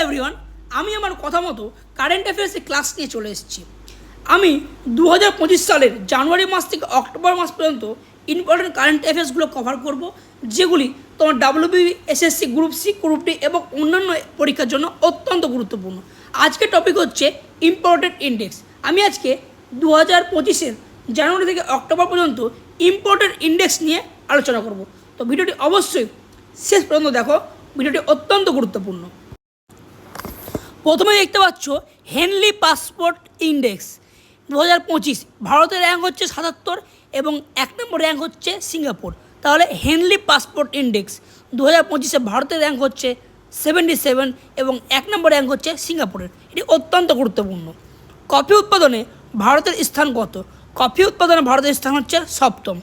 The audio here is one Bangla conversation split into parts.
এভরিওয়ান, আমি আমার কথা মতো কারেন্ট অ্যাফেয়ার্সে ক্লাস নিয়ে চলে এসেছি। আমি 2025 সালের জানুয়ারি মাস থেকে অক্টোবর মাস পর্যন্ত ইম্পর্টেন্ট কারেন্ট অ্যাফেয়ার্সগুলো কভার করব, যেগুলি তোমার WB, SSC, group C, group D এবং অন্যান্য পরীক্ষার জন্য অত্যন্ত গুরুত্বপূর্ণ। আজকের টপিক হচ্ছে ইম্পর্টেন্ট ইন্ডেক্স। আমি আজকে 2025-এর জানুয়ারি থেকে অক্টোবর পর্যন্ত ইম্পর্টেন্ট ইন্ডেক্স নিয়ে আলোচনা করব। তো ভিডিওটি অবশ্যই শেষ পর্যন্ত দেখো, ভিডিওটি অত্যন্ত গুরুত্বপূর্ণ। প্রথমে দেখতে পাচ্ছ হেনলি পাসপোর্ট ইন্ডেক্স 2025। ভারতের র্যাঙ্ক হচ্ছে 77 এবং 1 নম্বর র্যাঙ্ক হচ্ছে সিঙ্গাপুর। তাহলে হেনলি পাসপোর্ট ইন্ডেক্স 2025-এ ভারতের র্যাঙ্ক হচ্ছে 77 এবং 1 নম্বর র্যাঙ্ক হচ্ছে সিঙ্গাপুরের। এটি অত্যন্ত গুরুত্বপূর্ণ। কফি উৎপাদনে ভারতের স্থান কত? কফি উৎপাদনে ভারতের স্থান হচ্ছে 7ম।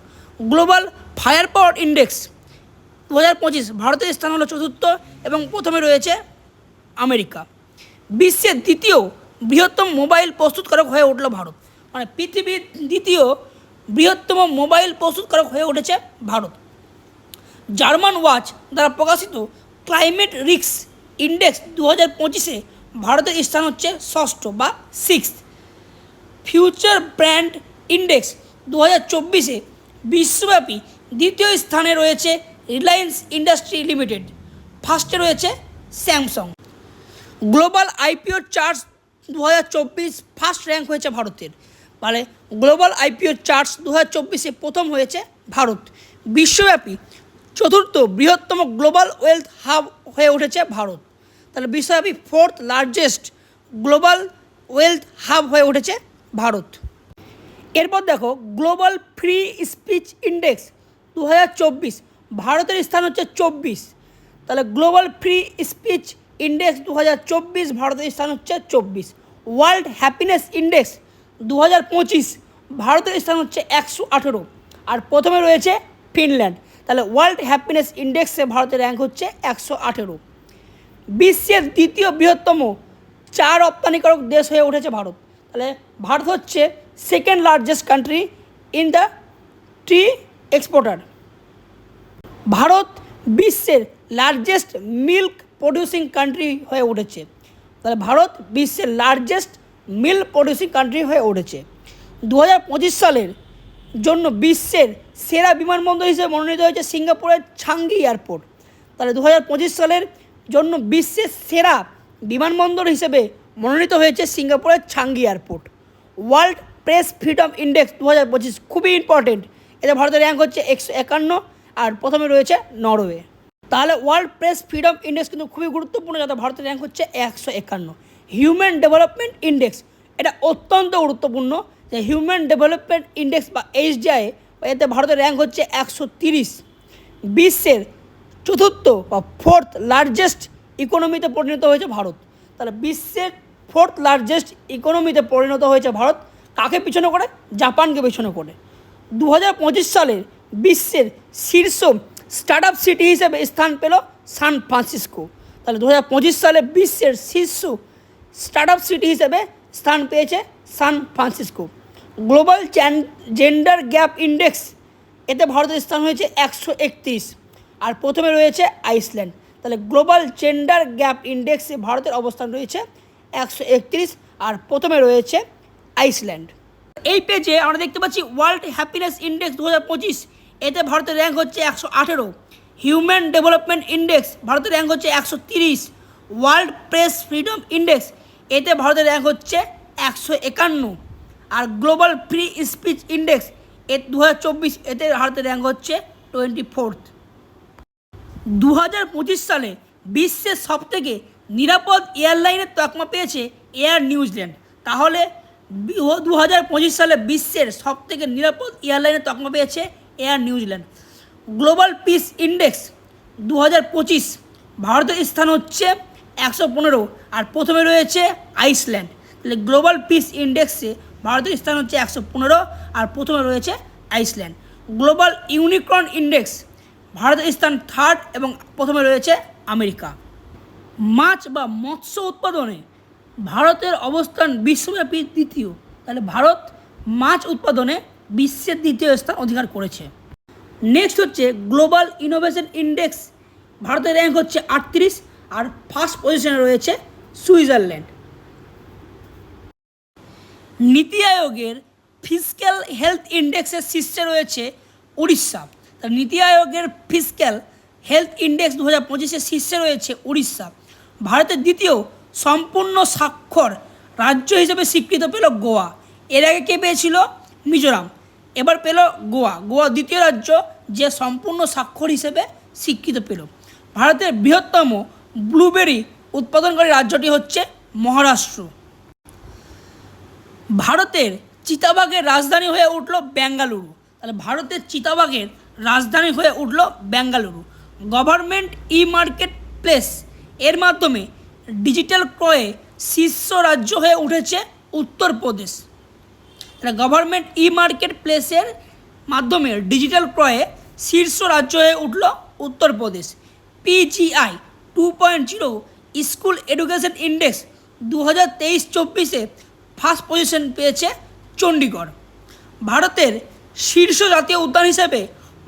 গ্লোবাল ফায়ার পাওয়ার ইন্ডেক্স 2025 ভারতের স্থান হলো 4র্থ এবং প্রথমে রয়েছে আমেরিকা। বিশ্বের দ্বিতীয় বৃহত্তম মোবাইল প্রস্তুতকারক হয়ে উঠল ভারত। মানে পৃথিবীর দ্বিতীয় বৃহত্তম মোবাইল প্রস্তুতকারক হয়ে উঠেছে ভারত। জার্মান ওয়াচ দ্বারা প্রকাশিত ক্লাইমেট রিস্ক ইন্ডেক্স 2025-এ ভারতের স্থান হচ্ছে 6ষ্ঠ বা 6th। ফিউচার ব্র্যান্ড ইন্ডেক্স 2024-এ বিশ্বব্যাপী দ্বিতীয় স্থানে রয়েছে রিলায়েন্স ইন্ডাস্ট্রি লিমিটেড, ফার্স্টে রয়েছে Samsung. Global IPO charts 2024 first rank হয়েছে ভারতের। মানে গ্লোবাল আইপিও চার্টস 2024-এ প্রথম হয়েছে ভারত। বিশ্বব্যাপী 4র্থ বৃহত্তম গ্লোবাল ওয়েলথ হাব হয়ে উঠেছে ভারত। তাহলে বিশ্বব্যাপী 4th largest global wealth hub হয়ে উঠেছে ভারত। এরপর দেখো গ্লোবাল ফ্রি স্পিচ ইন্ডেক্স 2024 ভারতের স্থান হচ্ছে 24। তাহলে গ্লোবাল ফ্রি স্পিচ ইন্ডেক্স 2024 ভারতের স্থান হচ্ছে 24। ওয়ার্ল্ড হ্যাপিনেস ইন্ডেক্স 2025 ভারতের স্থান হচ্ছে 118 আর প্রথমে রয়েছে ফিনল্যান্ড। তাহলে ওয়ার্ল্ড হ্যাপিনেস ইন্ডেক্সে ভারতের র্যাঙ্ক হচ্ছে 118। বিশ্বের দ্বিতীয় বৃহত্তম চা রপ্তানিকারক দেশ হয়ে উঠেছে ভারত। তাহলে ভারত হচ্ছে second largest country in the T exporter. Bharat বিশ্বের লার্জেস্ট মিল্ক প্রডিউসিং কান্ট্রি হয়ে উঠেছে। তাহলে ভারত বিশ্বের লার্জেস্ট মিল্ক প্রডিউসিং কান্ট্রি হয়ে উঠেছে। 2025 সালের জন্য বিশ্বের সেরা বিমানবন্দর হিসেবে মনোনীত হয়েছে সিঙ্গাপুরের ছাঙ্গি এয়ারপোর্ট। তাহলে 2025 সালের জন্য বিশ্বের সেরা বিমানবন্দর হিসেবে মনোনীত হয়েছে সিঙ্গাপুরের Changey airport. World press freedom index 2025 খুবই ইম্পর্টেন্ট। এতে ভারতের র্যাঙ্ক হচ্ছে 151 আর প্রথমে রয়েছে নরওয়ে। তাহলে ওয়ার্ল্ড প্রেস ফ্রিডম ইন্ডেক্স কিন্তু খুবই গুরুত্বপূর্ণ, যাতে ভারতের র্যাঙ্ক হচ্ছে 151। হিউম্যান ডেভেলপমেন্ট ইন্ডেক্স এটা অত্যন্ত গুরুত্বপূর্ণ, যে হিউম্যান ডেভেলপমেন্ট ইন্ডেক্স বা এইচডিআই, এতে ভারতের র্যাঙ্ক হচ্ছে 130। বিশ্বের 4র্থ বা 4th লার্জেস্ট ইকোনমিতে পরিণত হয়েছে ভারত। তাহলে বিশ্বের 4th লার্জেস্ট ইকোনমিতে পরিণত হয়েছে ভারত। কাকে পিছনে করে? জাপানকে পিছনে করে। 2025 সালের বিশ্বের শীর্ষ স্টার্ট আপ সিটি হিসেবে স্থান পেল সান ফ্রান্সিসকো। তাহলে 2025 সালে বিশ্বের শীর্ষ স্টার্ট আপ সিটি হিসেবে স্থান পেয়েছে San Francisco. Global gender gap index, এতে ভারতের স্থান হয়েছে 131 আর প্রথমে রয়েছে আইসল্যান্ড। তাহলে গ্লোবাল জেন্ডার গ্যাপ ইন্ডেক্সে ভারতের অবস্থান রয়েছে 131 আর প্রথমে রয়েছে আইসল্যান্ড। এই পেজে আমরা দেখতে পাচ্ছি ওয়ার্ল্ড হ্যাপিনেস ইন্ডেক্স 2025, এতে ভারতের র্যাঙ্ক হচ্ছে 118। হিউম্যান ডেভেলপমেন্ট ইন্ডেক্স ভারতের র্যাঙ্ক হচ্ছে 130। ওয়ার্ল্ড প্রেস ফ্রিডম ইন্ডেক্স, এতে ভারতের র্যাঙ্ক হচ্ছে 151 আর গ্লোবাল ফ্রি স্পিচ ইন্ডেক্স 2024, এতে ভারতের র্যাঙ্ক হচ্ছে 24th। 2025 সালে বিশ্বের সবথেকে নিরাপদ এয়ারলাইনের তকমা পেয়েছে এয়ার নিউজিল্যান্ড। তাহলে 2025 সালে বিশ্বের সবথেকে নিরাপদ এয়ারলাইনের তকমা পেয়েছে air New Zealand. Global piece index 2025 ভারতের স্থান হচ্ছে 115 আর প্রথমে রয়েছে আইসল্যান্ড। তাহলে গ্লোবাল পিস ইন্ডেক্সে ভারতের স্থান হচ্ছে 115 আর প্রথমে রয়েছে আইসল্যান্ড। গ্লোবাল ইউনিকর্ন ইন্ডেক্স ভারতের স্থান 3rd এবং প্রথমে রয়েছে আমেরিকা। মাছ বা মৎস্য উৎপাদনে ভারতের অবস্থান বিশ্বব্যাপী দ্বিতীয়। তাহলে ভারত মাছ উৎপাদনে বিশ্বের দ্বিতীয় স্থান অধিকার করেছে। নেক্সট হচ্ছে গ্লোবাল ইনোভেশন ইন্ডেক্স, ভারতের র্যাঙ্ক হচ্ছে 38 আর ফার্স্ট পজিশনে রয়েছে সুইজারল্যান্ড। নীতি আয়োগের ফিসক্যাল হেলথ ইন্ডেক্সের শীর্ষে রয়েছে উড়িষ্যা। তা নীতি আয়োগের ফিসক্যাল হেলথ ইন্ডেক্স 2025 শীর্ষে রয়েছে উড়িষ্যা। ভারতের দ্বিতীয় সম্পূর্ণ স্বাক্ষর রাজ্য হিসেবে স্বীকৃত পেল গোয়া। এর আগে কে পেয়েছিল? মিজোরাম। এবার পেল গোয়া। গোয়া দ্বিতীয় রাজ্য যে সম্পূর্ণ স্বাক্ষর হিসেবে স্বীকৃত পেল। ভারতের বৃহত্তম ব্লুবেরি উৎপাদনকারী রাজ্যটি হচ্ছে মহারাষ্ট্র। ভারতের চিতাবাঘের রাজধানী হয়ে উঠল বেঙ্গালুরু। তাহলে ভারতের চিতাবাঘের রাজধানী হয়ে উঠল বেঙ্গালুরু। গভর্নমেন্ট ই মার্কেট প্লেস এর মাধ্যমে ডিজিটাল ক্রয়ে শীর্ষ রাজ্য হয়ে উঠেছে উত্তরপ্রদেশ। তাহলে গভর্নমেন্ট ই মার্কেট প্লেসের মাধ্যমে ডিজিটাল ক্রয়ে শীর্ষ রাজ্য হয়ে উঠল Uttar Pradesh. PGI 2.0 school education index 2023-24 first position পেয়েছে চণ্ডীগড়। ভারতের শীর্ষ জাতীয় উদ্যান হিসেবে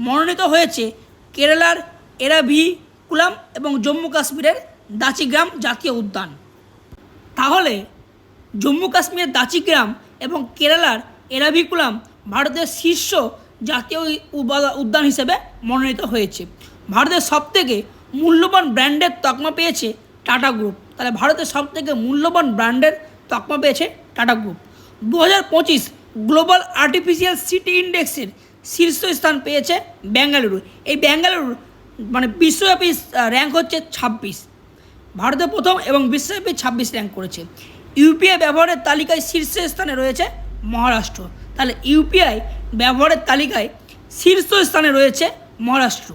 মনোনীত হয়েছে কেরালার এরাভিকুলাম এবং জম্মু কাশ্মীরের দাচিগ্রাম জাতীয় উদ্যান। তাহলে জম্মু কাশ্মীরের দাচিগ্রাম এবং কেরালার এরাভিকুলাম ভারতের শীর্ষ জাতীয় উদ্যান হিসেবে মনোনীত হয়েছে। ভারতের সবথেকে মূল্যবান ব্র্যান্ডের তকমা পেয়েছে টাটা গ্রুপ। তাহলে ভারতের সবথেকে মূল্যবান ব্র্যান্ডের তকমা পেয়েছে Tata group. 2025 global artificial city ইন্ডেক্সের শীর্ষ স্থান পেয়েছে বেঙ্গালুরু। এই বেঙ্গালুরু মানে বিশ্বব্যাপী র্যাঙ্ক হচ্ছে 26। ভারতে প্রথম এবং বিশ্বব্যাপী 26 র্যাঙ্ক করেছে। ইউপিআই ব্যবহারের তালিকায় শীর্ষ স্থানে রয়েছে মহারাষ্ট্র। তাহলে ইউপিআই ব্যবহারের তালিকায় শীর্ষ স্থানে রয়েছে মহারাষ্ট্র।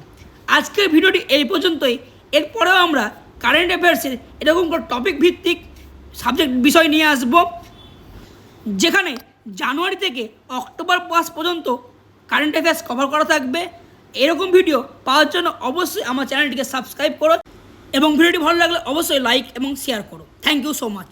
আজকের ভিডিওটি এই পর্যন্তই। এরপরেও আমরা কারেন্ট অ্যাফেয়ার্সের এরকম করে টপিক ভিত্তিক সাবজেক্ট বিষয় নিয়ে আসব, যেখানে জানুয়ারি থেকে অক্টোবর মাস পর্যন্ত কারেন্ট অ্যাফেয়ার্স কভার করা থাকবে। এরকম ভিডিও পাওয়ার জন্য অবশ্যই আমার চ্যানেলটিকে সাবস্ক্রাইব করো এবং ভিডিওটি ভালো লাগলে অবশ্যই লাইক এবং শেয়ার করো। Thank you so much.